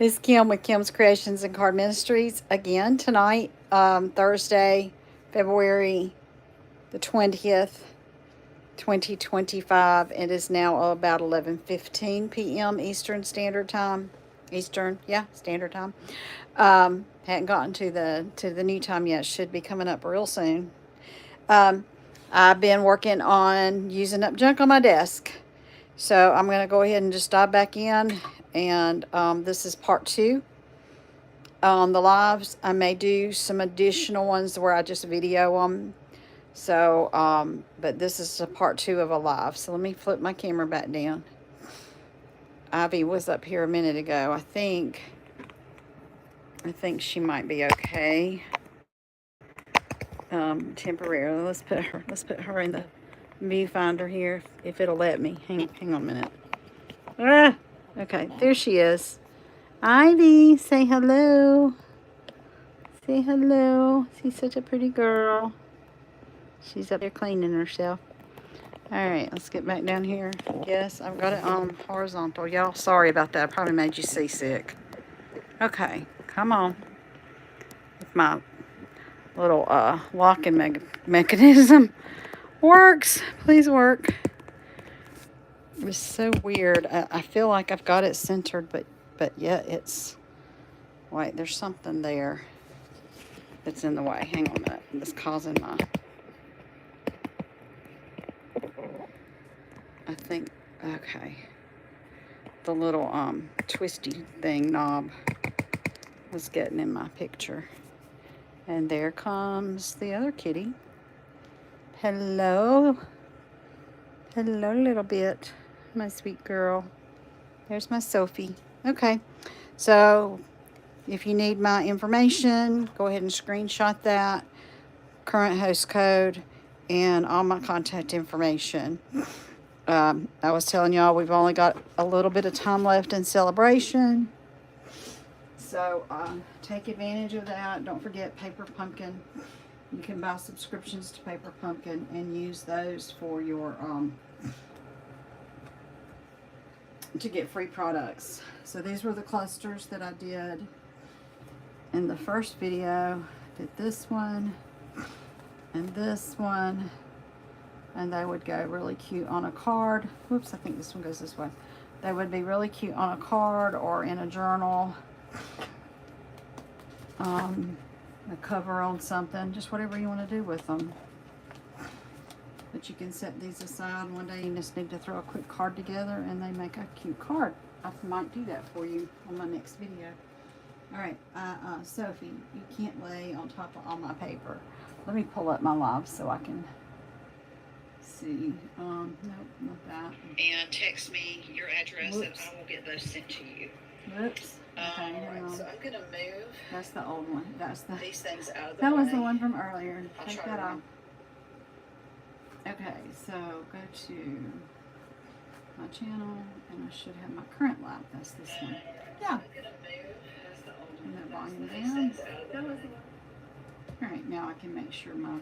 This is Kim with Kim's Creations and Card Ministries. Again, tonight, Thursday, February the 20th, 2025. It is now about 11:15 p.m. Eastern Standard Time. Standard Time. Hadn't gotten to the new time yet. Should be coming up real soon. Um, I've been working on using up junk on my desk. So I'm going to go ahead and just dive back in. And this is part two on the lives. I may do some additional ones where I just video them. So, but this is a part two of a live. So let me flip my camera back down. Ivy was up here a minute ago. I think she might be okay. Temporarily. Let's put her in the viewfinder here if it'll let me. Hang on a minute. Okay, there she is. Ivy, say hello. Say hello. She's such a pretty girl. She's up there cleaning herself. All right, let's get back down here. Yes, I've got it on horizontal. Y'all, sorry about that. I probably made you seasick. Okay, come on. If my little locking mechanism works, please work. It's so weird. I feel like I've got it centered, but yet it's... Wait, there's something there that's in the way. Hang on a minute. That's causing my... I think... Okay. The little twisty thing knob was getting in my picture. And there comes the other kitty. Hello. Hello, little bit. My sweet girl. There's my Sophie. Okay. So, if you need my information, go ahead and screenshot that. Current host code and all my contact information. I was telling y'all we've only got a little bit of time left in celebration. So, take advantage of that. Don't forget Paper Pumpkin. You can buy subscriptions to Paper Pumpkin and use those for your, to get free products. So these were the clusters that I did in the first video. Did this one and this one. And they would go really cute on a card. Whoops, I think this one goes this way. They would be really cute on a card or in a journal. A cover on something, just whatever you want to do with them. But you can set these aside. One day you just need to throw a quick card together and they make a cute card. I might do that for you on my next video. Alright, Sophie, you can't lay on top of all my paper. Let me pull up my live so I can see. Nope, not that. And text me your address. Whoops. And I will get those sent to you. Whoops. Okay, hang on. So I'm gonna move. That's the old one. That's the these things out of the way. That was the one from earlier. Take that off. Okay, so go to my channel, and I should have my current live. That's this one. Yeah. And that volume down. That was the one. All right, now I can make sure my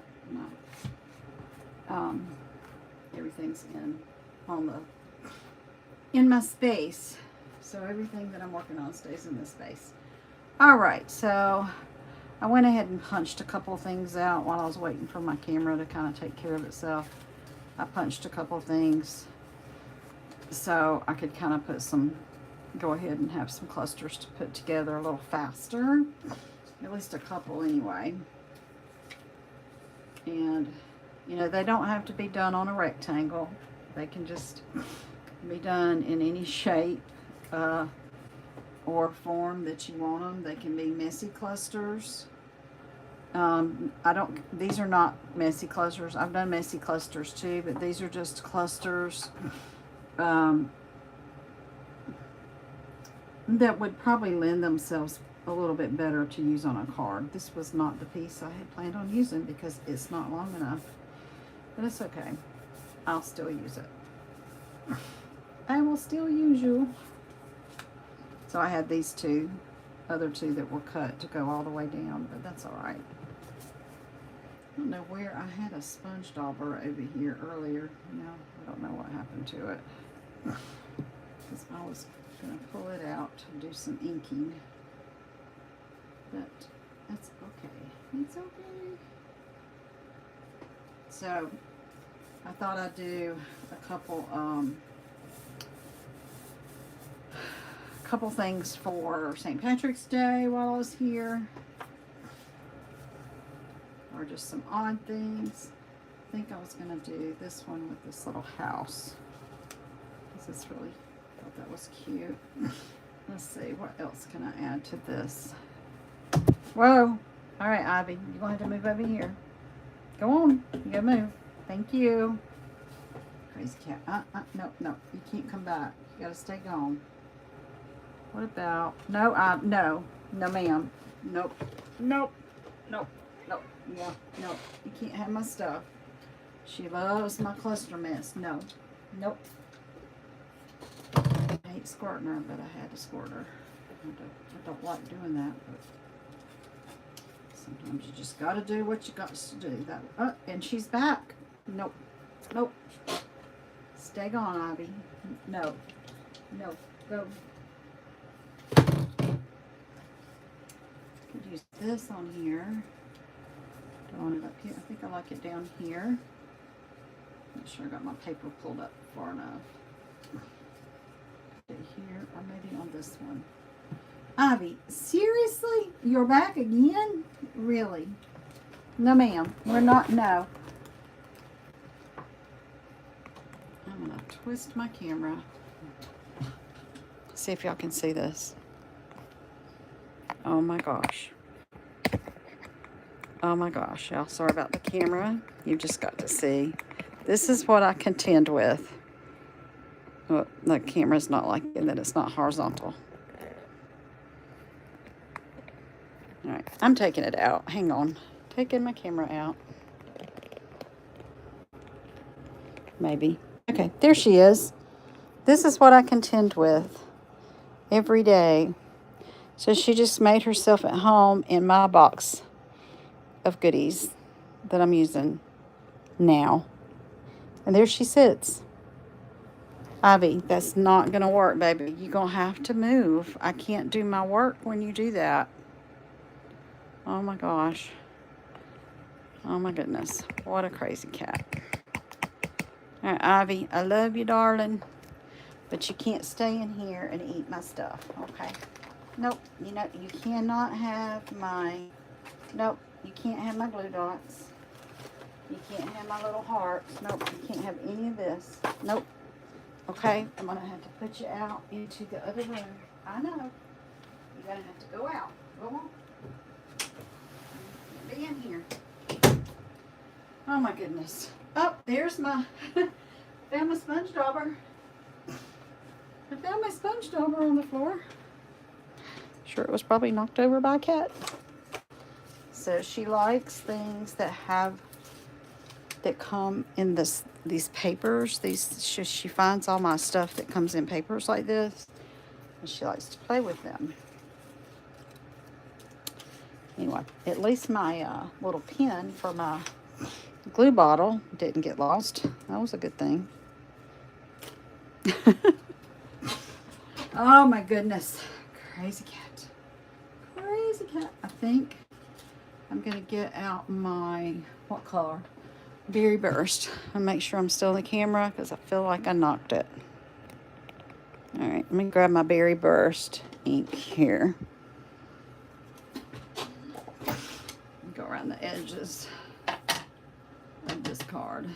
everything's in my space. So everything that I'm working on stays in this space. All right, so I went ahead and punched a couple of things out while I was waiting for my camera to kind of take care of itself. I punched a couple of things so I could kind of go ahead and have some clusters to put together a little faster. At least a couple anyway. And, you know, they don't have to be done on a rectangle. They can just be done in any shape or form that you want them. They can be messy clusters. These are not messy clusters. I've done messy clusters too, but these are just clusters that would probably lend themselves a little bit better to use on a card. This was not the piece I had planned on using because it's not long enough, but it's okay. I'll still use it. I will still use you. So I had these other two that were cut to go all the way down, but that's all right. I don't know where I had a sponge dauber over here earlier. No, I don't know what happened to it. Because I was I'm going to pull it out to do some inking. But that's okay. It's okay. So I thought I'd do a couple things for St. Patrick's Day while I was here. Or just some odd things. I think I was going to do this one with this little house. This is really, I thought that was cute. Let's see, what else can I add to this? Whoa! All right, Ivy, you're going to have to move over here. Go on, you gotta move. Thank you. Crazy cat. No, you can't come back. You gotta stay gone. What about, no, ma'am. Nope. Yeah, no, you can't have my stuff. She loves my cluster mess. Nope. I hate squirting her, but I had to squirt her. I don't like doing that, but sometimes you just gotta do what you got to do. That, and she's back. Nope. Stay gone, Ivy. No, go. Could use this on here. Don't want it up here. I think I like it down here. Make sure I got my paper pulled up far enough. Here, or maybe on this one. Ivy, seriously? You're back again? Really? No, ma'am. We're not. No. I'm going to twist my camera. See if y'all can see this. Oh my gosh. Oh my gosh. Y'all, sorry about the camera. You just got to see. This is what I contend with. Well, the camera's not like it, that it's not horizontal. All right, I'm taking it out. Hang on. Taking my camera out. Maybe. Okay, there she is. This is what I contend with every day. So she just made herself at home in my box of goodies that I'm using now. And there she sits. Ivy, that's not going to work, baby. You're going to have to move. I can't do my work when you do that. Oh, my gosh. Oh, my goodness. What a crazy cat. All right, Ivy, I love you, darling. But you can't stay in here and eat my stuff, okay? Nope. You know, you cannot have my... Nope. You can't have my glue dots. You can't have my little hearts. Nope. You can't have any of this. Nope. Okay, I'm going to have to put you out into the other room. I know. You're going to have to go out. Go on. Be in here. Oh, my goodness. Oh, there's my... found my sponge dauber. I found my sponge dauber on the floor. Sure, it was probably knocked over by a cat. So she likes things that come in these papers. She finds all my stuff that comes in papers like this, and she likes to play with them. Anyway, at least my little pin for my glue bottle didn't get lost. That was a good thing. Oh my goodness, crazy cat. I think I'm gonna get out my, what color? Berry Burst, and make sure I'm still in the camera because I feel like I knocked it. All right, let me grab my Berry Burst ink here. Go around the edges of this card.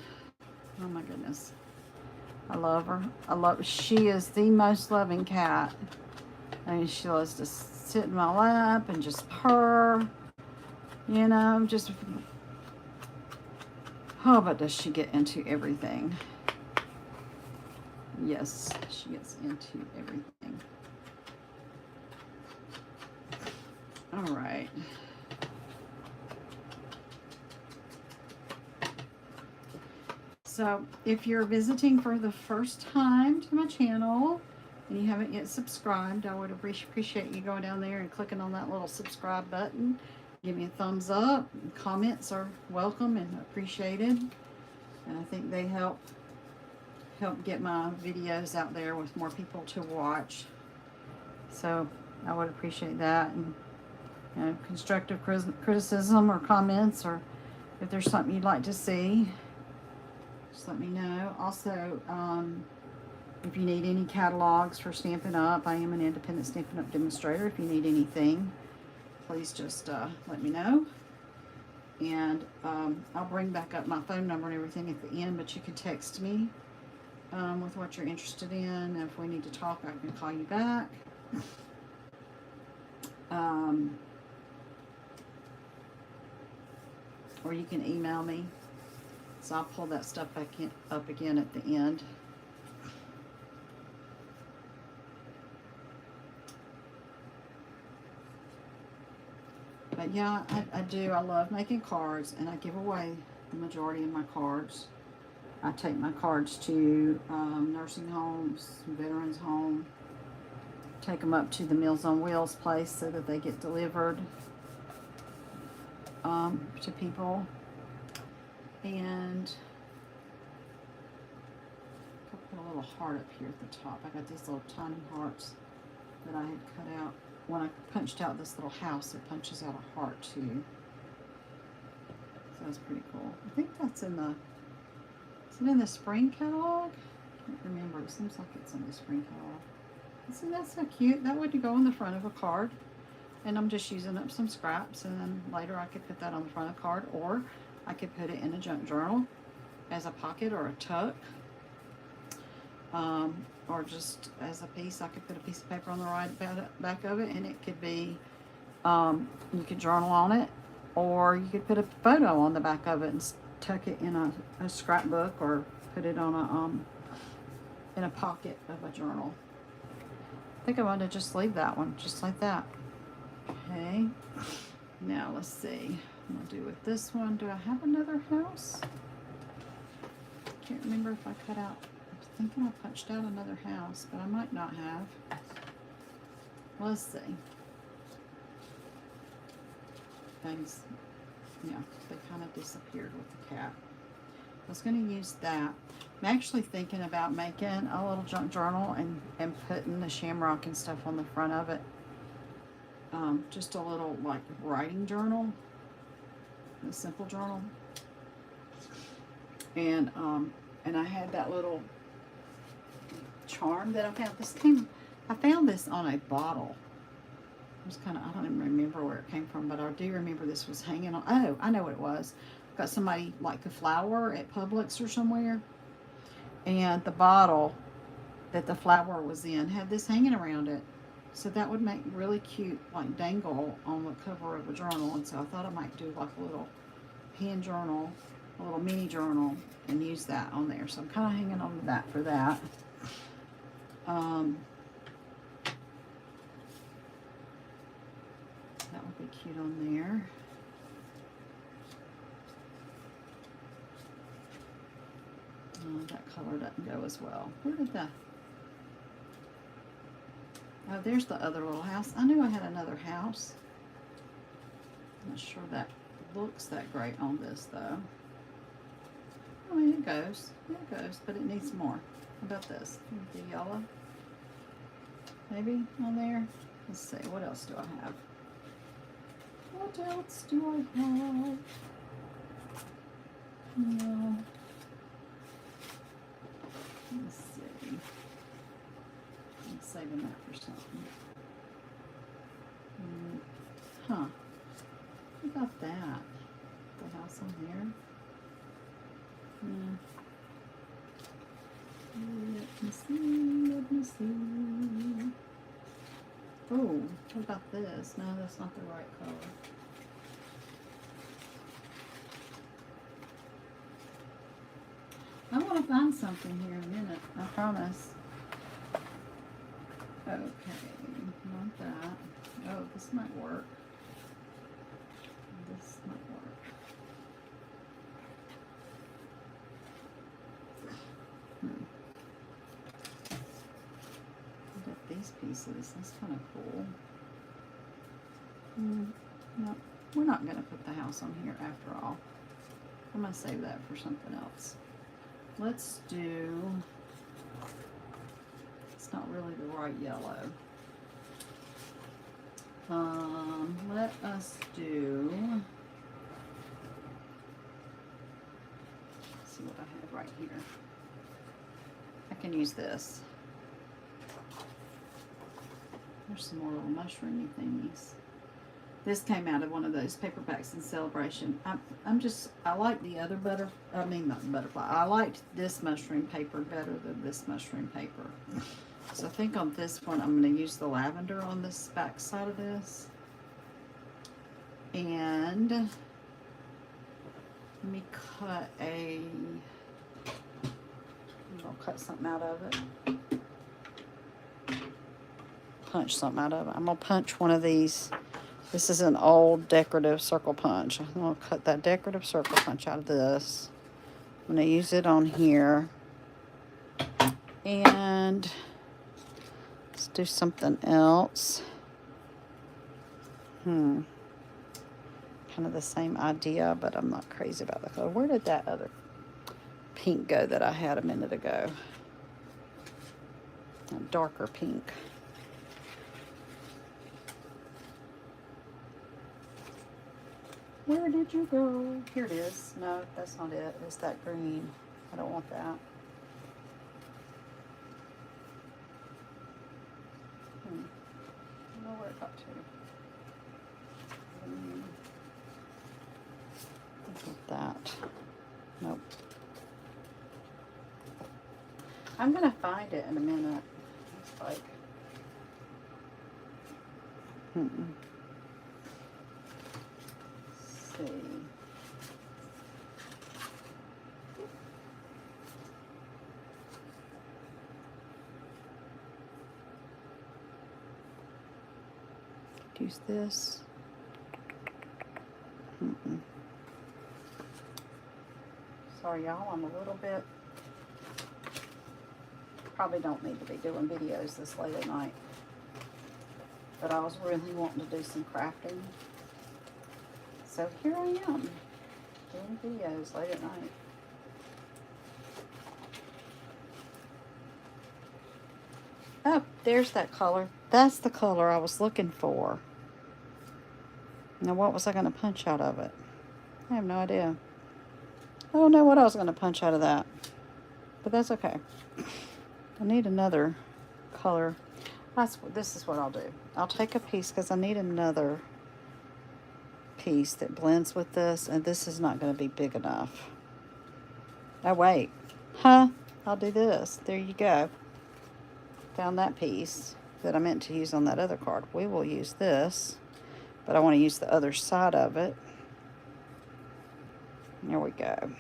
Oh my goodness. I love her. She is the most loving cat. I mean, she loves to sit in my lap and just purr. You know, just... Oh, but does she get into everything? Yes, she gets into everything. All right. So, if you're visiting for the first time to my channel and you haven't yet subscribed, I would appreciate you going down there and clicking on that little subscribe button. Give me a thumbs up. Comments are welcome and appreciated. And I think they help get my videos out there with more people to watch. So I would appreciate that. And constructive criticism or comments, or if there's something you'd like to see, just let me know. Also, if you need any catalogs for Stampin' Up, I am an independent Stampin' Up demonstrator. If you need anything, please just let me know. And I'll bring back up my phone number and everything at the end, but you can text me with what you're interested in. If we need to talk, I can call you back. Or you can email me. So I'll pull that stuff up again at the end. But yeah, I do. I love making cards, and I give away the majority of my cards. I take my cards to nursing homes, veterans home, take them up to the Meals on Wheels place so that they get delivered to people. And I'll put a little heart up here at the top. I got these little tiny hearts that I had cut out. When I punched out this little house, it punches out a heart too. So that's pretty cool. I think that's in the, is it in the spring catalog? I can't remember. It seems like it's in the spring catalog. Isn't that so cute? That would go on the front of a card. And I'm just using up some scraps, and then later I could put that on the front of the card, or I could put it in a junk journal as a pocket or a tuck. Or just as a piece. I could put a piece of paper on the right back of it, and it could be, you could journal on it, or you could put a photo on the back of it and tuck it in a scrapbook, or put it on in a pocket of a journal. I think I'm going to just leave that one just like that. Okay, now let's see. I'm going to do with this one. Do I have another house? Can't remember if I cut out. I'm thinking I punched out another house, but I might not have. Let's see. Things, yeah, they kind of disappeared with the cat. I was going to use that. I'm actually thinking about making a little junk journal and putting the shamrock and stuff on the front of it. Just a little like writing journal, a simple journal. And I had that little charm that I found. I found this on a bottle. It was kind of, I don't even remember where it came from, but I do remember this was hanging on. Oh, I know what it was. Got somebody like a flower at Publix or somewhere, and the bottle that the flower was in had this hanging around it. So that would make really cute, like dangle on the cover of a journal. And so I thought I might do like a little hand journal, a little mini journal, and use that on there. So I'm kind of hanging on to that for that. That would be cute on there. That color doesn't go as well. Where did that? Oh, there's the other little house. I knew I had another house. I'm not sure that looks that great on this though. I mean, it goes, but it needs more. How about this? The yellow, maybe on there. Let's see. What else do I have? What else do I have? No. Let's see. I'm saving that for something. Huh. What about that? The house on here? Let me see. Oh, what about this? No, that's not the right color. I want to find something here in a minute, I promise. Okay, not that. Oh, this might work. This might work. I got these pieces. That's kind of cool. No, we're not going to put the house on here after all. I'm going to save that for something else. Let's do, it's not really the right yellow. Let us do, let's see what I have right here. I can use this. There's some more little mushroomy thingies. This came out of one of those paperbacks in Celebration. I like the other not butterfly. I liked this mushroom paper better than this mushroom paper. So I think on this one, I'm going to use the lavender on this back side of this. And let me cut I'm going to cut something out of it. Punch something out of it. I'm going to punch one of these. This is an old decorative circle punch. I'm going to cut that decorative circle punch out of this. I'm going to use it on here. And let's do something else. Kind of the same idea, but I'm not crazy about the color. Where did that other pink go that I had a minute ago? A darker pink. Where did you go? Here it is. No, that's not it. It's that green. I don't want that. I don't know where it got to. That. Nope. I'm gonna find it in a minute. It's like, Let's see. Use this. Sorry, y'all, I'm a little bit, probably don't need to be doing videos this late at night, but I was really wanting to do some crafting, so here I am, doing videos late at night. Oh, there's that color. That's the color I was looking for. Now, what was I going to punch out of it? I have no idea. I don't know what I was going to punch out of that, but that's okay. I need another color. This is what I'll do. I'll take a piece because I need another piece that blends with this, and this is not going to be big enough. Oh, wait. I'll do this. There you go. Found that piece that I meant to use on that other card. We will use this, but I want to use the other side of it. There we go.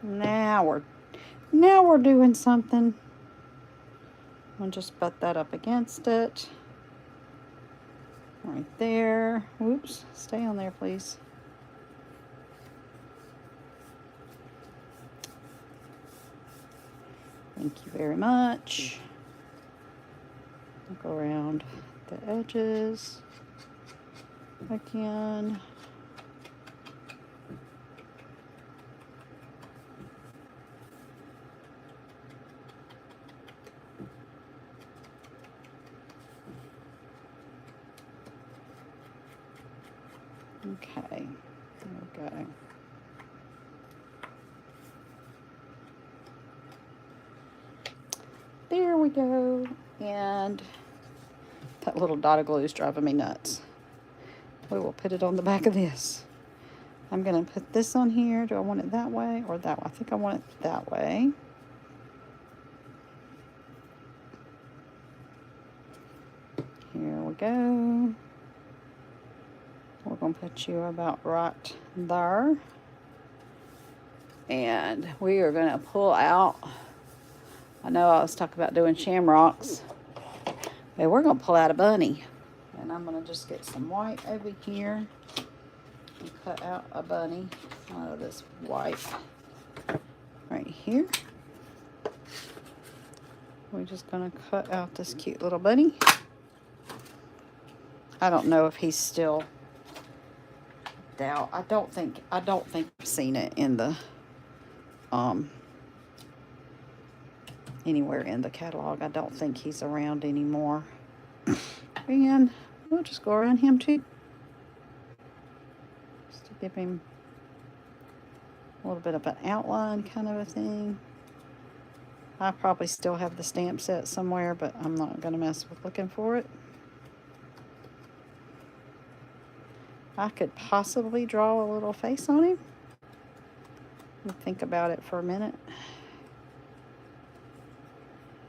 Now we're doing something. I'll just butt that up against it. Right there. Whoops. Stay on there, please. Thank you very much. I'll go around the edges again. Okay, there we go. There we go. And that little dot of glue is driving me nuts. We will put it on the back of this. I'm going to put this on here. Do I want it that way or that way? I think I want it that way. Here we go. We're going to put you about right there. And we are going to pull out, I know I was talking about doing shamrocks, but we're going to pull out a bunny. And I'm going to just get some white over here and cut out a bunny out of this white right here. We're just going to cut out this cute little bunny. I don't know if he's still out. I don't think I've seen it in the anywhere in the catalog. I don't think he's around anymore. And We'll just go around him too. Just to give him a little bit of an outline kind of a thing. I probably still have the stamp set somewhere, but I'm not going to mess with looking for it. I could possibly draw a little face on him. Think about it for a minute.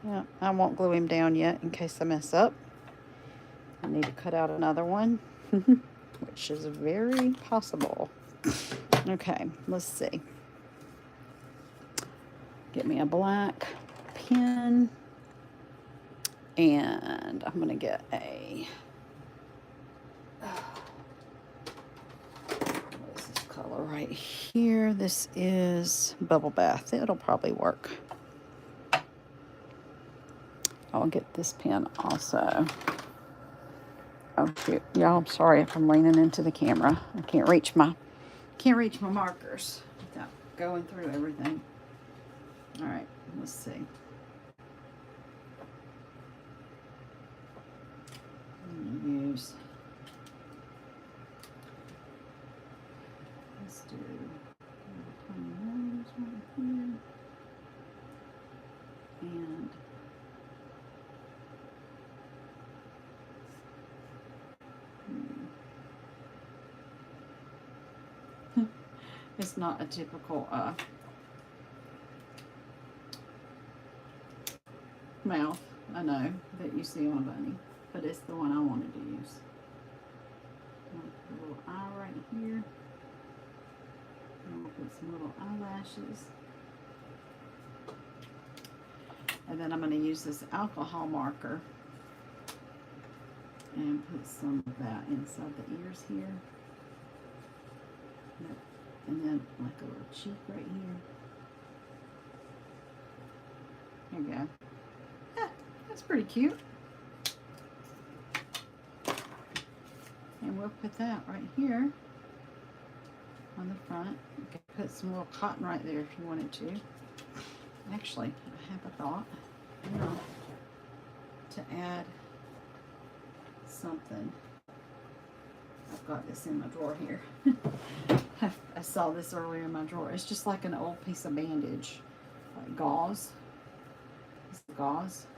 Yeah, I won't glue him down yet in case I mess up. I need to cut out another one, which is very possible. Okay, let's see. Get me a black pen, and I'm going to get a... what is this color right here? This is Bubble Bath. It'll probably work. I'll get this pen also. Oh shoot, y'all, I'm sorry if I'm leaning into the camera. I can't reach my markers without going through everything. All right, let's see. I'm gonna use, let's do tiny nose right here. And it's not a typical mouth, I know, that you see on a bunny, but it's the one I wanted to use. I'm gonna put a little eye right here. And we'll put some little eyelashes. And then I'm going to use this alcohol marker and put some of that inside the ears here. And then like a little cheek right here. There you go. Yeah, that's pretty cute. And we'll put that right here on the front. You can put some little cotton right there if you wanted to. Actually, I have a thought. You know, to add something. I've got this in my drawer here. I saw this earlier in my drawer. It's just like an old piece of bandage, like gauze. It's gauze.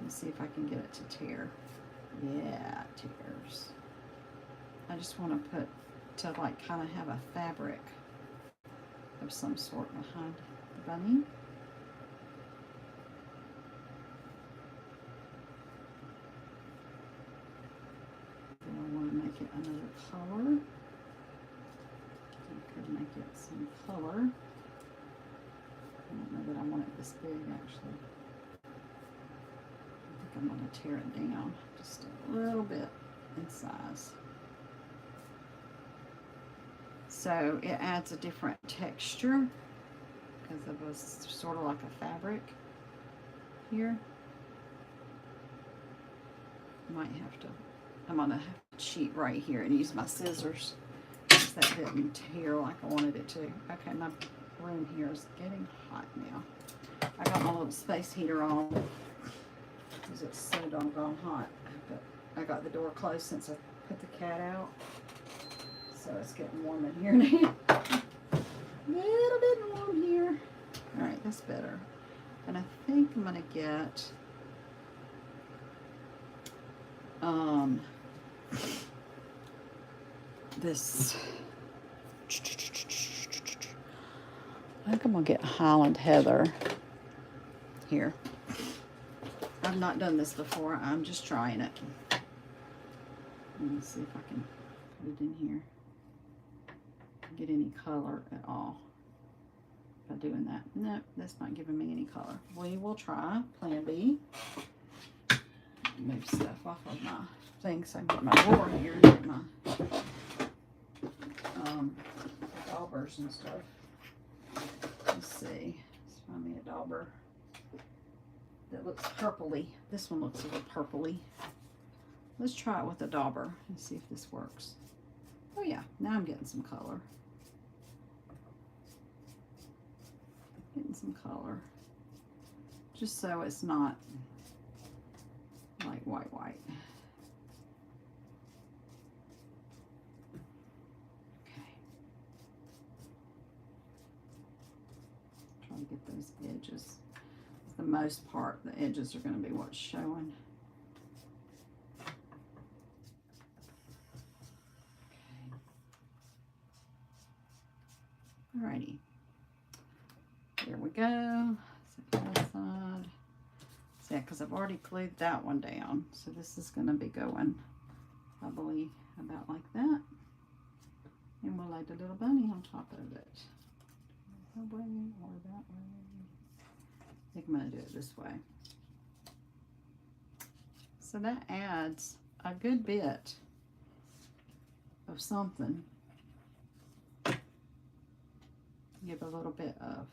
Let's see if I can get it to tear. Yeah, it tears. I just want to put, to like kind of have a fabric of some sort behind the bunny. Then I want to make it another color. I could make it some color. I don't know that I want it this big actually. I think I'm going to tear it down just a little bit in size. So it adds a different texture because it was sort of like a fabric here. Might have to, I'm gonna have to cheat right here and use my scissors because that didn't tear like I wanted it to. Okay, my room here is getting hot now. I got my little space heater on because it's so doggone hot. But I got the door closed since I put the cat out. So it's getting warm in here now. A little bit warm here. All right, that's better. And I think I'm gonna get this. I think I'm gonna get Highland Heather here. I've not done this before. I'm just trying it. Let me see if I can put it in here. Get any color at all by doing that. No, that's not giving me any color. We will try plan B. Move stuff off of my thing so I can get my drawer here and get my daubers and stuff. Let's see. Let's find me a dauber that looks purpley. This one looks a little purpley. Let's try it with a dauber and see if this works. Oh yeah, now I'm getting some color. Getting some color. Just so it's not like white. get those edges. For the most part, the edges are going to be what's showing. Alrighty. There we go. Set that aside. So yeah, because I've already glued that one down. So this is going to be going, I believe, about like that. And we'll lay the little bunny on top of it. That way or that way. I think I'm going to do it this way. So that adds a good bit of something. Give a little bit of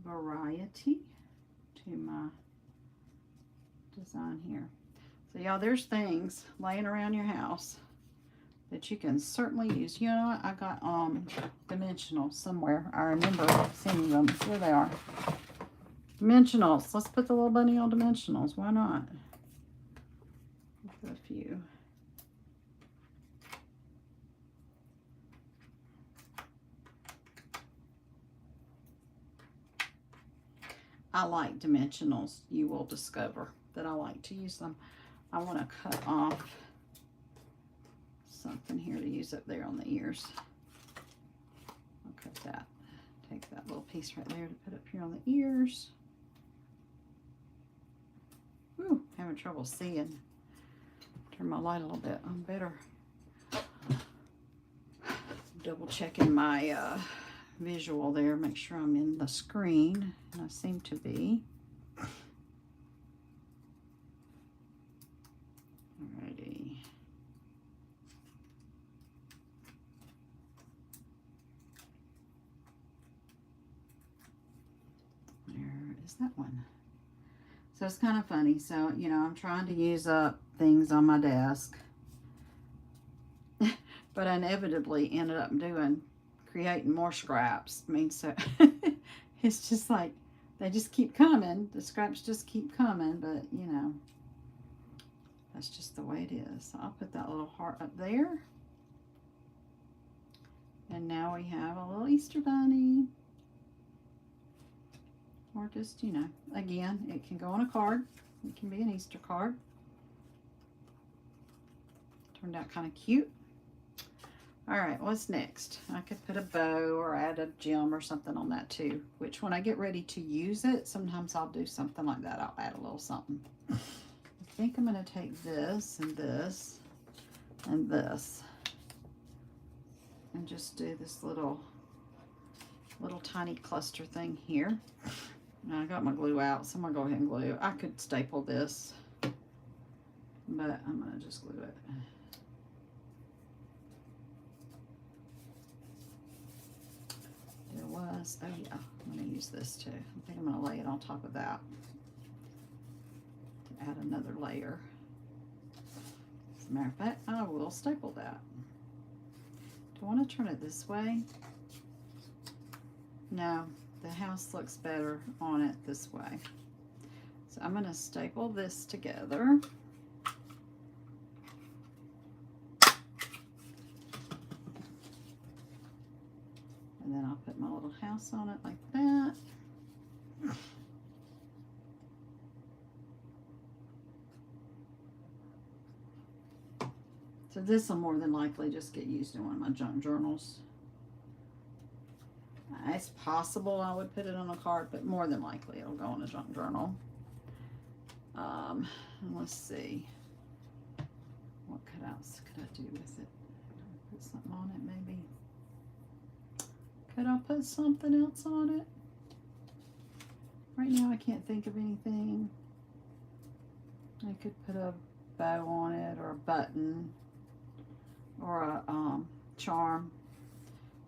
variety to my design here. So y'all, there's things laying around your house that you can certainly use. You know what? I got dimensionals somewhere. I remember seeing them. Here they are. Dimensionals. Let's put the little bunny on dimensionals. Why not? Put a few. I like dimensionals. You will discover that I like to use them. I want to cut off something here to use up there on the ears. I'll cut that. Take that little piece right there to put up here on the ears. Ooh, having trouble seeing. Turn my light a little bit. I'm better. Double checking my visual there. Make sure I'm in the screen. And I seem to be. Alrighty. There is that one. So it's kind of funny. So, you know, I'm trying to use up things on my desk. But I inevitably ended up creating more scraps. I mean, so it's just like, they just keep coming. The scraps just keep coming, but you know, that's just the way it is. So I'll put that little heart up there. And now we have a little Easter bunny. Or just, you know, again, it can go on a card. It can be an Easter card. Turned out kind of cute. All right, what's next? I could put a bow or add a gem or something on that too, which when I get ready to use it, sometimes I'll do something like that. I'll add a little something. I think I'm going to take this and this and this and just do this little tiny cluster thing here. Now I got my glue out, so I'm going to go ahead and glue. I could staple this, but I'm going to just glue it. There was, oh yeah, I'm going to use this too. I think I'm going to lay it on top of that to add another layer. As a matter of fact, I will staple that. Do I want to turn it this way? No, the house looks better on it this way. So I'm going to staple this together. And then I'll put my little house on it like that. So this will more than likely just get used in one of my junk journals. It's possible I would put it on a card, but more than likely it'll go in a junk journal. And let's see. What cutouts could I do with it? Put something on it maybe. Could I put something else on it? Right now I can't think of anything. I could put a bow on it or a button or a charm.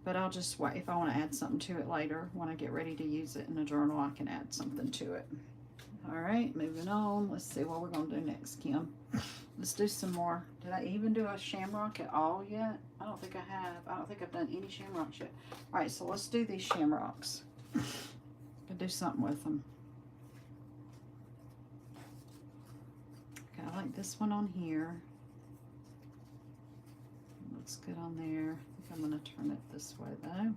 But I'll just wait. If I want to add something to it later, when I get ready to use it in a journal, I can add something to it. All right, moving on. Let's see what we're going to do next, Kim. Let's do some more. Did I even do a shamrock at all yet? I don't think I have. I don't think I've done any shamrocks yet. All right, so let's do these shamrocks. Could do something with them. Okay, I like this one on here. Looks good on there. I think I'm going to turn it this way though.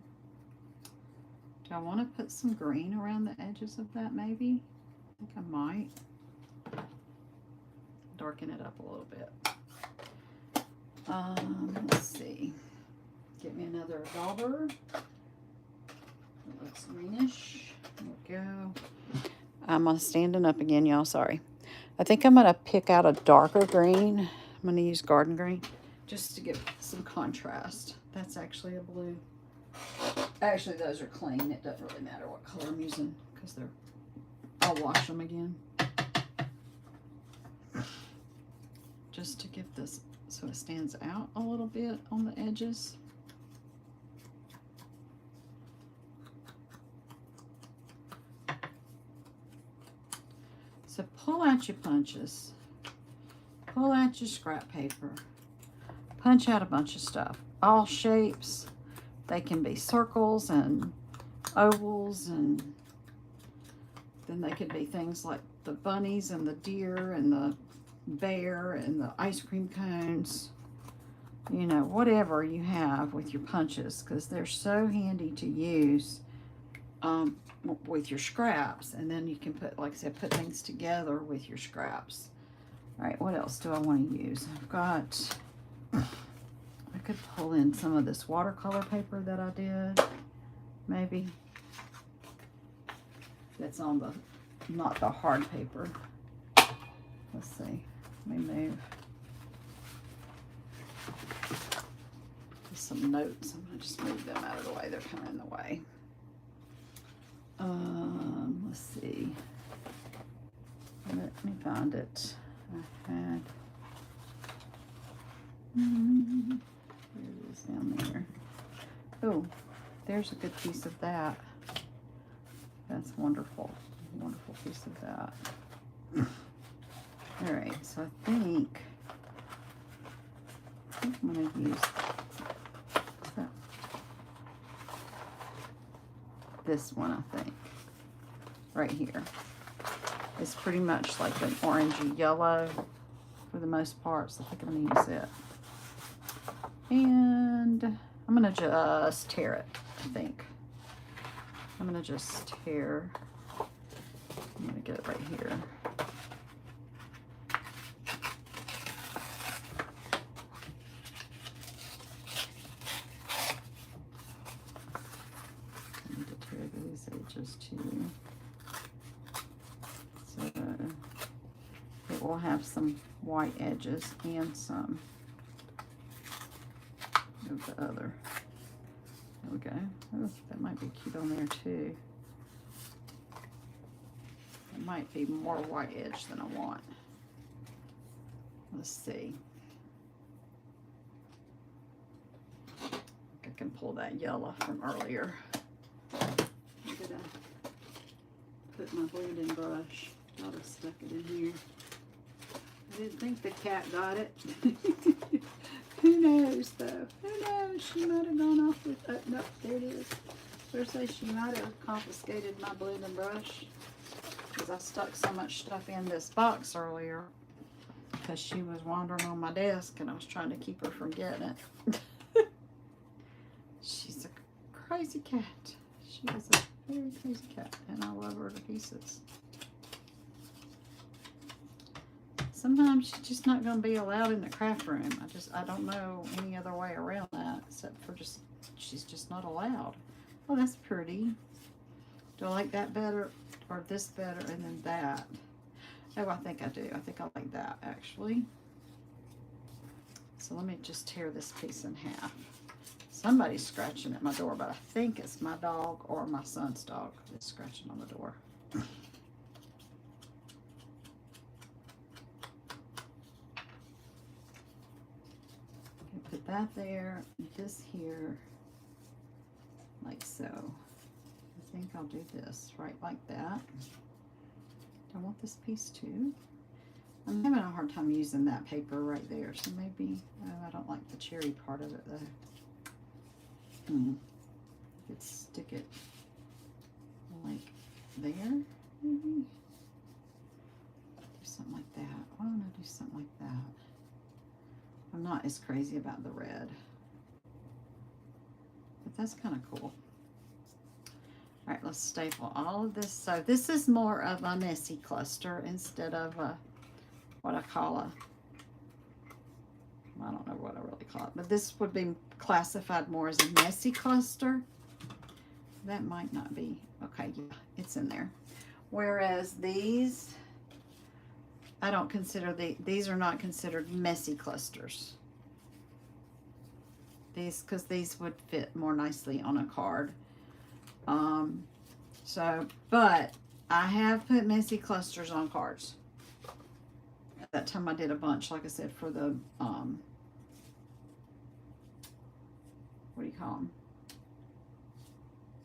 Do I want to put some green around the edges of that maybe? I think I might. Darken it up a little bit. Let's see. Get me another dauber. It looks greenish. There we go. I'm standing up again, y'all. Sorry. I think I'm going to pick out a darker green. I'm going to use garden green just to get some contrast. That's actually a blue. Actually, those are clean. It doesn't really matter what color I'm using because I'll wash them again. Just to give this so it stands out a little bit on the edges. So pull out your punches, pull out your scrap paper, punch out a bunch of stuff, all shapes. They can be circles and ovals, and then they could be things like the bunnies and the deer and the bear and the ice cream cones. You know, whatever you have with your punches, because they're so handy to use with your scraps. And then you can put, like I said, put things together with your scraps. All right, what else do I want to use? I've got, I could pull in some of this watercolor paper that I did, maybe. That's on the, not the hard paper. Let's see, let me move. Some notes. I'm gonna just move them out of the way. They're kind of in the way. Let's see. Let me find it. I had. There it is down there. Oh, there's a good piece of that. That's wonderful. Wonderful piece of that. All right. So I think I'm gonna use this one, I think, right here. It's pretty much like an orangey yellow for the most part, so I think I'm gonna use it. And I'm gonna just tear it, I think. I'm gonna just tear, I'm gonna get it right here. Edges too, so it will have some white edges and some of the other. There we go. Oh, that might be cute on there too. It might be more white edge than I want. Let's see. I can pull that yellow from earlier. Put my blending brush. I'll just stuck it in here. I didn't think the cat got it. Who knows though? Who knows? She might have gone off with. Oh, no, there it is. First say she might have confiscated my blending brush because I stuck so much stuff in this box earlier because she was wandering on my desk and I was trying to keep her from getting it. She's a crazy cat. She is a very crazy cat, and I love her to pieces. Sometimes she's just not going to be allowed in the craft room. I don't know any other way around that except for she's just not allowed. Oh, that's pretty. Do I like that better or this better and then that? Oh, I think I do. I think I like that actually. So let me just tear this piece in half. Somebody's scratching at my door, but I think it's my dog or my son's dog that's scratching on the door. Okay, put that there, this here, like so. I think I'll do this right like that. I want this piece too. I'm having a hard time using that paper right there, so maybe, oh, I don't like the cherry part of it though. Could stick it like there, maybe. Do something like that. Why don't I do something like that? I'm not as crazy about the red, but that's kind of cool. All right, let's staple all of this. So this is more of a messy cluster instead of what I call a, I don't know what I really call it, but this would be classified more as a messy cluster. That might not be, okay, yeah, it's in there. Whereas these, I don't consider, these are not considered messy clusters. These, because these would fit more nicely on a card. But I have put messy clusters on cards. At that time I did a bunch, like I said, for the, what do you call them?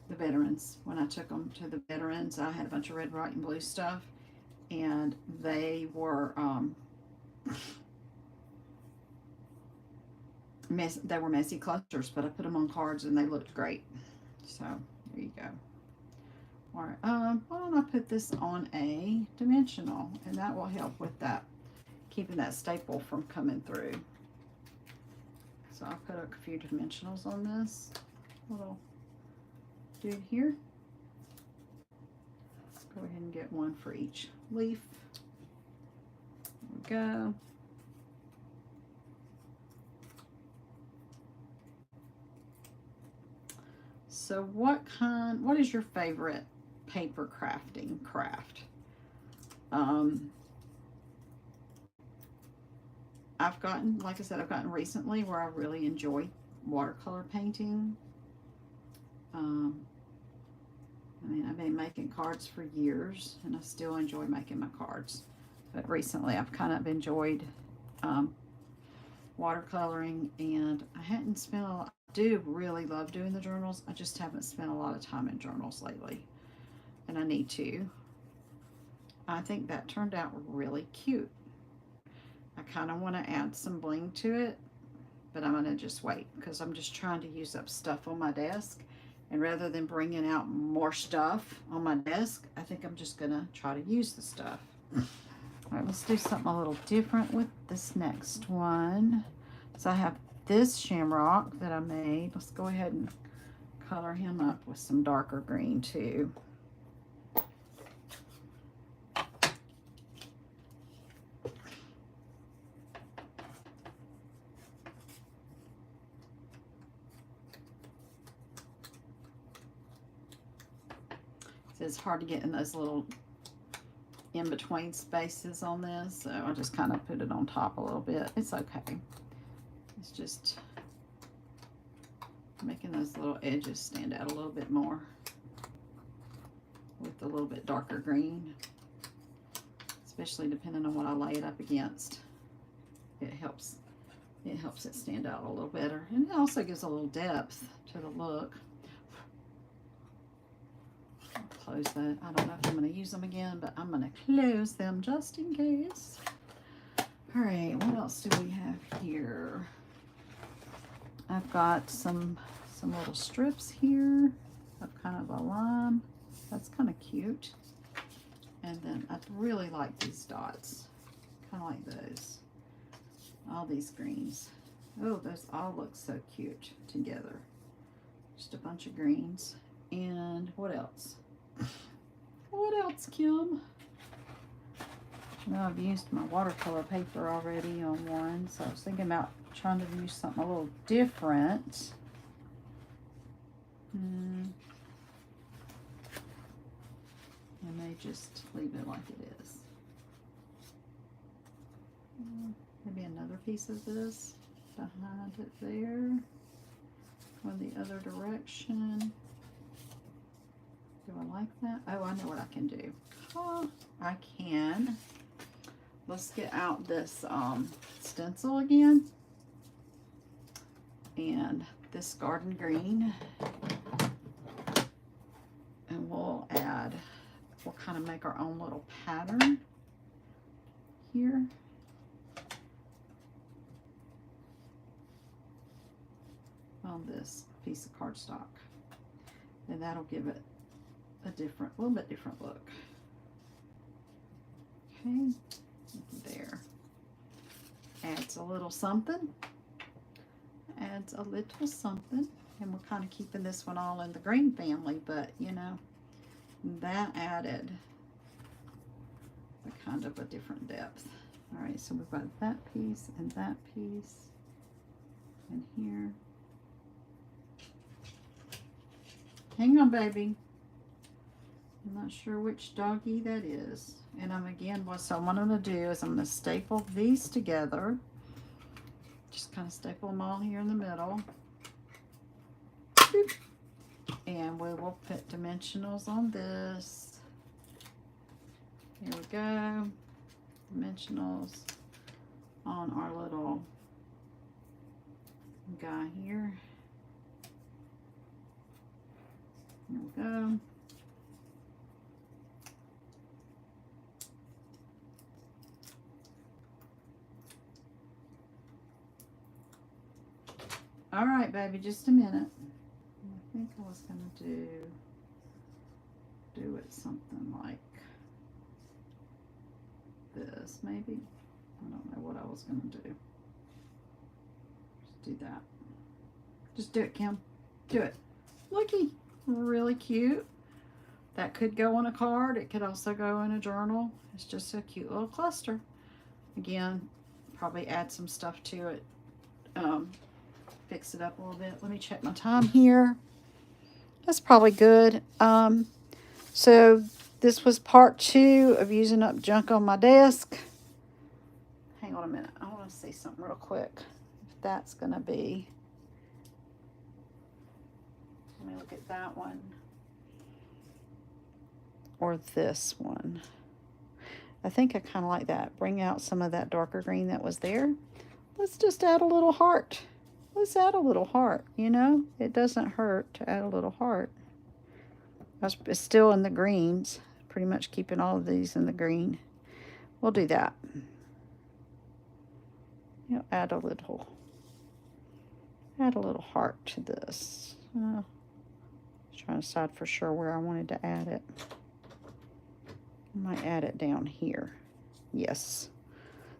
The veterans. When I took them to the veterans, I had a bunch of red, white, and blue stuff. And they were, they were messy clusters, but I put them on cards and they looked great. So, there you go. All right, why don't I put this on a dimensional, and that will help with that, keeping that staple from coming through. So I'll put a few dimensionals on this little dude here. Let's go ahead and get one for each leaf. There we go. So what is your favorite paper crafting craft? I've gotten, like I said, I've gotten recently where I really enjoy watercolor painting. I mean, I've been making cards for years and I still enjoy making my cards. But recently I've kind of enjoyed watercoloring, and I hadn't spent a lot. I do really love doing the journals. I just haven't spent a lot of time in journals lately, and I need to. I think that turned out really cute. I kind of want to add some bling to it, but I'm going to just wait because I'm just trying to use up stuff on my desk. And rather than bringing out more stuff on my desk, I think I'm just going to try to use the stuff. All right, let's do something a little different with this next one. So I have this shamrock that I made. Let's go ahead and color him up with some darker green too. It's hard to get in those little in-between spaces on this, so I just kind of put it on top a little bit. It's okay. It's just making those little edges stand out a little bit more with a little bit darker green, especially depending on what I lay it up against. It helps it stand out a little better, and it also gives a little depth to the look. Close that. I don't know if I'm going to use them again, but I'm going to close them just in case. All right, what else do we have here? I've got some little strips here of kind of a lime. That's kind of cute. And then I really like these dots, kind of like those. All these greens. Oh, those all look so cute together. Just a bunch of greens. And what else? What else, Kim? Now I've used my watercolor paper already on one, so I was thinking about trying to use something a little different. I may just leave it like it is. Maybe another piece of this behind it there. Or the other direction. Do I like that? Oh, I know what I can do. Oh, I can. Let's get out this stencil again. And this garden green. And we'll kind of make our own little pattern here. On this piece of cardstock. And that'll give it a little bit different look. Okay, there. Adds a little something. Adds a little something. And we're kind of keeping this one all in the green family, but you know, that added a kind of a different depth. All right, so we've got that piece and that piece and here. Hang on, baby. I'm not sure which doggy that is. And I'm again, so what I'm going to do is I'm going to staple these together. Just kind of staple them all here in the middle. Boop. And we will put dimensionals on this. Here we go. Dimensionals on our little guy here. Here we go. All right, baby, just a minute. I think I was going to do it something like this, maybe. I don't know what I was going to do. Just do that. Just do it, Kim. Do it. Looky, really cute. That could go on a card. It could also go in a journal. It's just a cute little cluster. Again, probably add some stuff to it. Fix it up a little bit. Let me check my time here. That's probably good. So this was part 2 of using up junk on my desk. Hang on a minute. I want to see something real quick. If that's going to be. Let me look at that one. Or this one. I think I kind of like that. Bring out some of that darker green that was there. Let's just add a little heart. Let's add a little heart, you know? It doesn't hurt to add a little heart. It's still in the greens. Pretty much keeping all of these in the green. We'll do that. You know, add a little heart to this. I was trying to decide for sure where I wanted to add it. I might add it down here. Yes.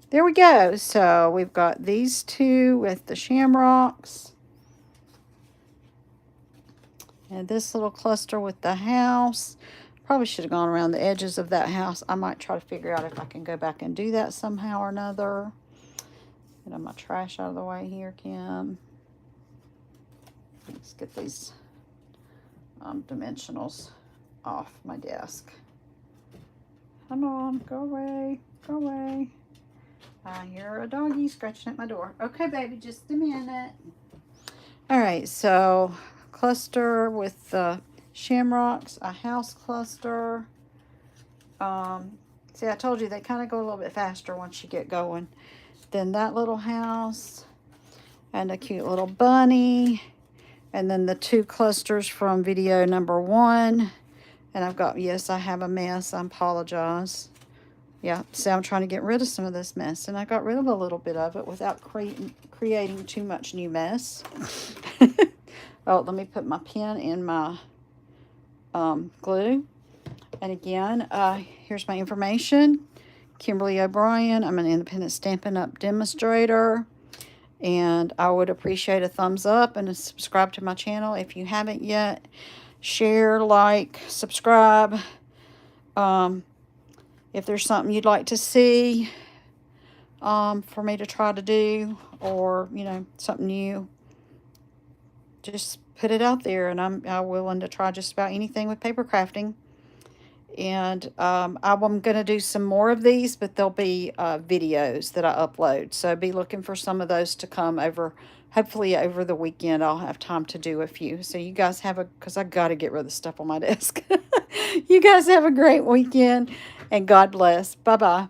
There we go. So we've got these two with the shamrocks. And this little cluster with the house. Probably should have gone around the edges of that house. I might try to figure out if I can go back and do that somehow or another. Get my trash out of the way here, Kim. Let's get these dimensionals off my desk. Come on, go away, go away. I hear a doggy scratching at my door. Okay, baby, just a minute. All right, so cluster with the shamrocks, a house cluster. See, I told you they kind of go a little bit faster once you get going. Then that little house and a cute little bunny. And then the 2 clusters from video number 1. And I've got, yes, I have a mess. I apologize. Yeah, so I'm trying to get rid of some of this mess. And I got rid of a little bit of it without creating too much new mess. Oh, let me put my pen in my glue. And again, here's my information. Kimberly O'Brien. I'm an independent Stampin' Up! Demonstrator. And I would appreciate a thumbs up and a subscribe to my channel if you haven't yet. Share, like, subscribe. If there's something you'd like to see for me to try to do, or, you know, something new, just put it out there. And I'm willing to try just about anything with paper crafting. And I'm going to do some more of these, but there'll be videos that I upload. So be looking for some of those to come over. Hopefully over the weekend I'll have time to do a few. So you guys have because I got to get rid of the stuff on my desk. You guys have a great weekend, and God bless. Bye-bye.